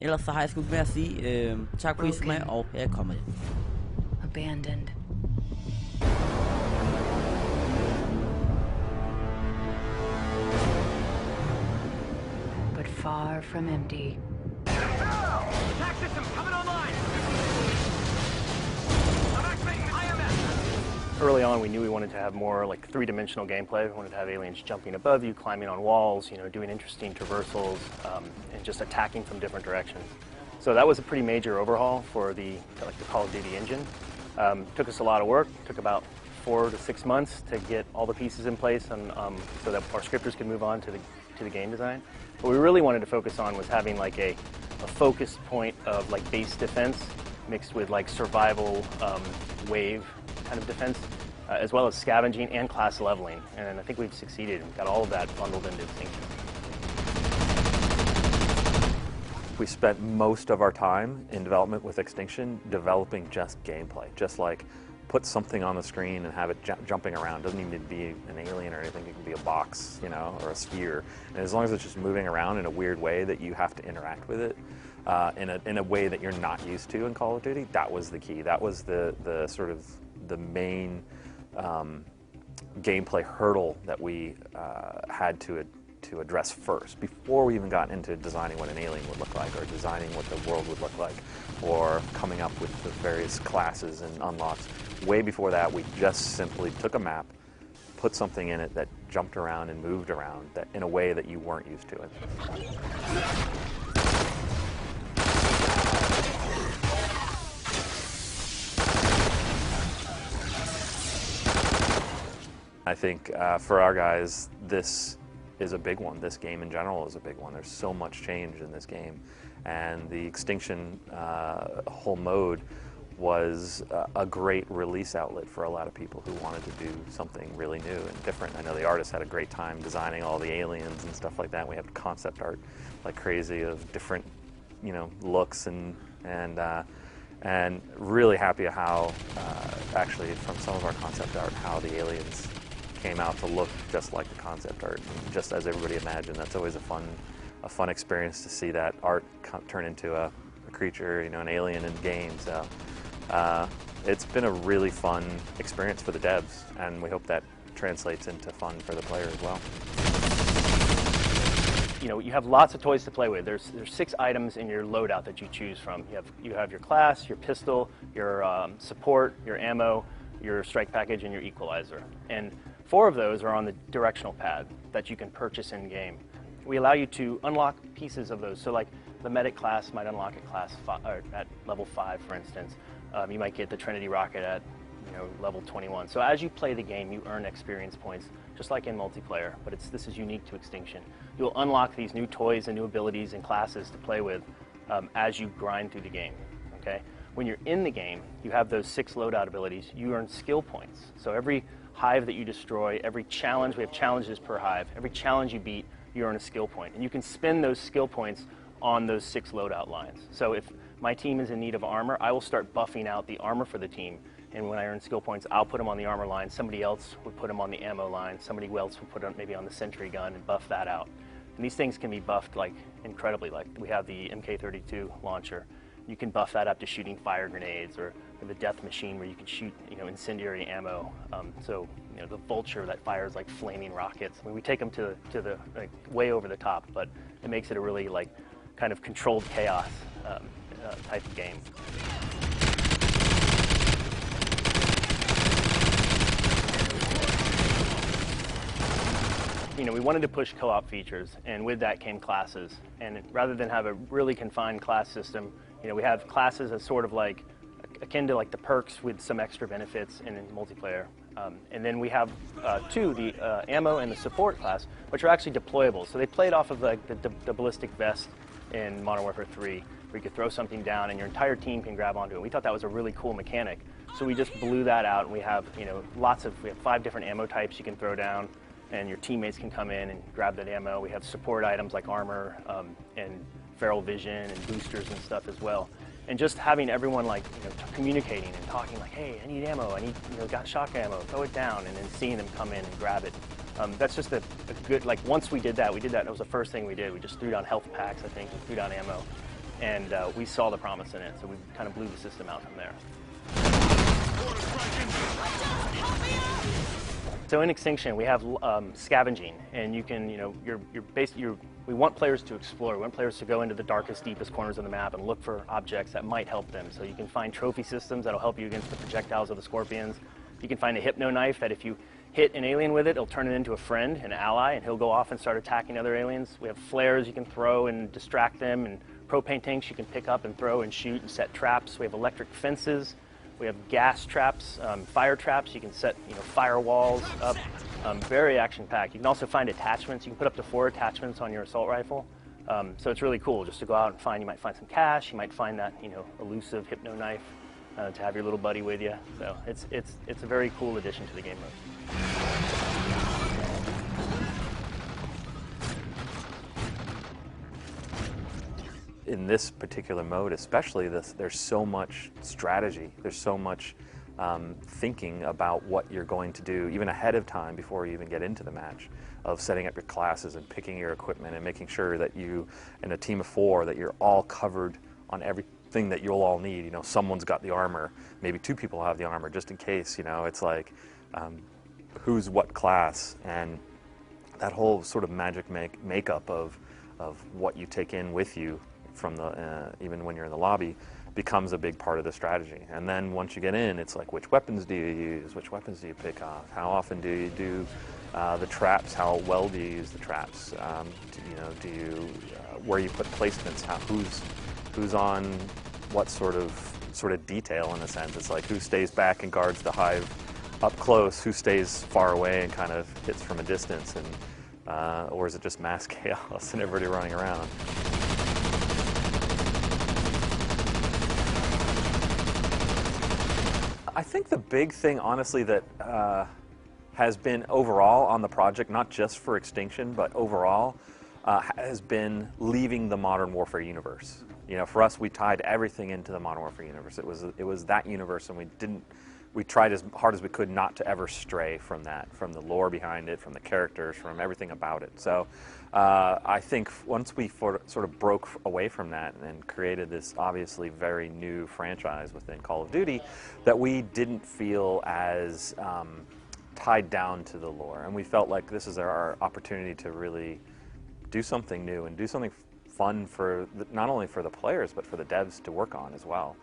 Ellers så har jeg sgu ikke mere at sige. Tak for I så med, Broken. og her er kommet. Abandoned. But far from empty. Attack system coming online! I'm activating IMS! Early on, we knew we wanted to have more like three-dimensional gameplay. We wanted to have aliens jumping above you, climbing on walls, doing interesting traversals, and just attacking from different directions. So that was a pretty major overhaul for the Call of Duty engine. Took us a lot of work. Took about 4 to 6 months to get all the pieces in place, and so that our scripters could move on to the game design. What we really wanted to focus on was having like a focus point of like base defense mixed with like survival wave kind of defense, as well as scavenging and class leveling. And I think we've succeeded and got all of that bundled into Extinction. We spent most of our time in development with Extinction developing just gameplay, just like put something on the screen and have it jumping around. Doesn't even need to be an alien or anything. It can be a box, or a sphere. And as long as it's just moving around in a weird way that you have to interact with it in a way that you're not used to in Call of Duty, that was the key. That was the sort of the main gameplay hurdle that we had to address first, before we even got into designing what an alien would look like, or designing what the world would look like, or coming up with the various classes and unlocks. Way before that, we just simply took a map, put something in it that jumped around and moved around that in a way that you weren't used to it. I think for our guys, this is a big one. This game in general is a big one. There's so much change in this game, and the Extinction whole mode was a great release outlet for a lot of people who wanted to do something really new and different. I know the artists had a great time designing all the aliens and stuff like that. We have concept art like crazy of different, looks and really happy how actually from some of our concept art how the aliens came out to look just like the concept art, just as everybody imagined. That's always a fun experience to see that art turn into a creature, an alien in game. So it's been a really fun experience for the devs, and we hope that translates into fun for the player as well. You have lots of toys to play with. There's 6 items in your loadout that you choose from. You have your class, your pistol, your support, your ammo, your strike package, and your equalizer. And 4 of those are on the directional pad that you can purchase in game. We allow you to unlock pieces of those. So like the medic class might unlock at level 5, for instance. You might get the Trinity rocket at level 21. So as you play the game, you earn experience points, just like in multiplayer, but this is unique to Extinction. You'll unlock these new toys and new abilities and classes to play with as you grind through the game, okay? When you're in the game, you have those 6 loadout abilities. You earn skill points. So every hive that you destroy, every challenge, we have challenges per hive, every challenge you beat, you earn a skill point. And you can spend those skill points on those 6 loadout lines. So if my team is in need of armor, I will start buffing out the armor for the team. And when I earn skill points, I'll put them on the armor line. Somebody else would put them on the ammo line. Somebody else would put them maybe on the sentry gun and buff that out. And these things can be buffed like incredibly. Like we have the MK32 launcher. You can buff that up to shooting fire grenades, or the death machine where you can shoot incendiary ammo. So the vulture that fires like flaming rockets. I mean, we take them to the way over the top, but it makes it a really kind of controlled chaos type of game. We wanted to push co-op features, and with that came classes. And rather than have a really confined class system, we have classes as sort of like akin to like the perks with some extra benefits in multiplayer. And then we have 2, the ammo and the support class, which are actually deployable. So they played off of like the ballistic vest in Modern Warfare 3, where you could throw something down and your entire team can grab onto it. We thought that was a really cool mechanic. So we just blew that out, and we have we have 5 different ammo types you can throw down, and your teammates can come in and grab that ammo. We have support items like armor and feral vision and boosters and stuff as well. And just having everyone communicating and talking like, hey, I need ammo, I need got shock ammo, throw it down, and then seeing them come in and grab it. That's just a good, once we did that, it was the first thing we did. We just threw down health packs, I think, and threw down ammo. and we saw the promise in it, so we kind of blew the system out from there. So in Extinction, we have scavenging, and you can, we want players to explore. We want players to go into the darkest, deepest corners of the map and look for objects that might help them. So you can find trophy systems that'll help you against the projectiles of the scorpions. You can find a hypno knife that if you hit an alien with it, it'll turn it into a friend, an ally, and he'll go off and start attacking other aliens. We have flares you can throw and distract them, and propane tanks you can pick up and throw and shoot and set traps. We have electric fences. We have gas traps, fire traps. You can set firewalls up. Very action-packed. You can also find attachments. You can put up to 4 attachments on your assault rifle. So it's really cool just to go out and find. You might find some cash. You might find that elusive hypno knife to have your little buddy with you. So it's a very cool addition to the game mode. In this particular mode especially, there's so much strategy, there's so much thinking about what you're going to do even ahead of time before you even get into the match, of setting up your classes and picking your equipment and making sure that you, in a team of 4, that you're all covered on everything that you'll all need. Someone's got the armor, maybe 2 people have the armor just in case. It's like who's what class, and that whole sort of magic makeup of what you take in with you from the even when you're in the lobby becomes a big part of the strategy. And then once you get in, it's like, which weapons do you use? Which weapons do you pick off? How often do you do the traps? How well do you use the traps? Do you where you put placements? Who's on what sort of detail, in a sense? It's like, who stays back and guards the hive up close? Who stays far away and kind of hits from a distance? And or is it just mass chaos and everybody running around? I think the big thing, honestly, that has been overall on the project, not just for Extinction, but overall, has been leaving the Modern Warfare universe. For us, we tied everything into the Modern Warfare universe. It was that universe, and we tried as hard as we could not to ever stray from that, from the lore behind it, from the characters, from everything about it. So I think once we sort of broke away from that and created this obviously very new franchise within Call of Duty, that we didn't feel as tied down to the lore. And we felt like this is our opportunity to really do something new and do something fun for not only for the players, but for the devs to work on as well.